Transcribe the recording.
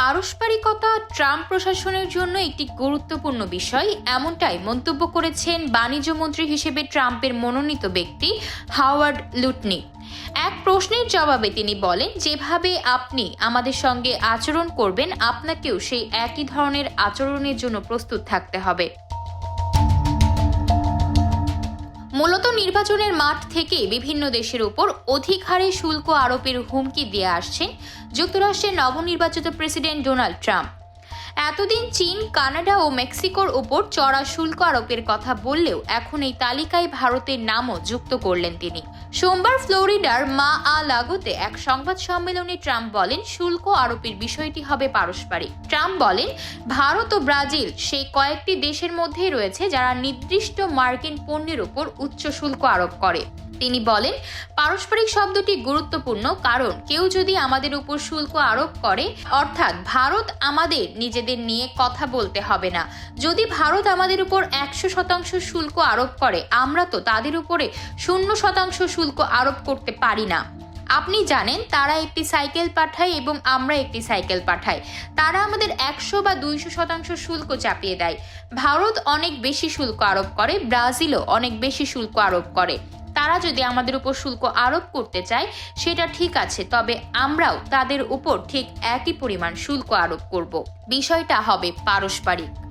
পারস্পরিকতা Trump প্রশাসনের জন্য একটি গুরুত্বপূর্ণ বিষয়, এমনটাই মন্তব্য করেছেন বাণিজ্য মন্ত্রী হিসেবে ট্রাম্পের মনোনীত ব্যক্তি হাওয়ার্ড লুটনি। এক প্রশ্নের জবাবে তিনি বলেন, যেভাবে আপনি আমাদের সঙ্গে আচরণ করবেন, আপনাকেও সেই একই ধরনের আচরণের জন্য প্রস্তুত থাকতে হবে। মূলত নির্বাচনের মাঠ থেকে বিভিন্ন দেশের উপর অধিক হারে শুল্ক আরোপের হুমকি দিয়ে আসছেন যুক্তরাষ্ট্রের নবনির্বাচিত প্রেসিডেন্ট ডোনাল্ড ট্রাম্প। এতদিন চীন, কানাডা ও মেক্সিকোর ওপর চড়া শুল্ক আরোপের কথা বললেও এখন এই তালিকায় ভারতের নামও যুক্ত করলেন তিনি। সোমবার ফ্লোরিডার মা-আ-লাগোতে এক সংবাদ সম্মেলনে ট্রাম্প বলেন, শুল্ক আরোপের বিষয়টি হবে পারস্পরিক। ট্রাম্প বলেন, ভারত ও ব্রাজিল সেই কয়েকটি দেশের মধ্যেই রয়েছে যারা নির্দিষ্ট মার্কিন পণ্যের উপর উচ্চ শুল্ক আরোপ করে। তিনি বলেন, পারস্পরিক শব্দটি গুরুত্বপূর্ণ, কারণ কেউ যদি আমাদের উপর শুল্ক আরোপ করে, অর্থাৎ ভারত আমাদের নিজেদের নিয়ে কথা বলতে হবে না। যদি ভারত আমাদের উপর 100% শুল্ক আরোপ করে, আমরা তো তাদের উপরে 0% শুল্ক আরোপ করতে পারি না। আপনি জানেন, তারা একটি সাইকেল পাঠায় এবং আমরা একটি সাইকেল পাঠাই। তারা আমাদের 100 বা 200% শুল্ক চাপিয়ে দেয়। ভারত অনেক বেশি শুল্ক আরোপ করে, ব্রাজিলও অনেক বেশি শুল্ক আরোপ করে। তারা যদি আমাদের উপর শুল্ক আরোপ করতে চায়, সেটা ঠিক আছে, তবে আমরাও তাদের উপর ঠিক একই পরিমাণ শুল্ক আরোপ করব। বিষয়টা হবে পারস্পরিক।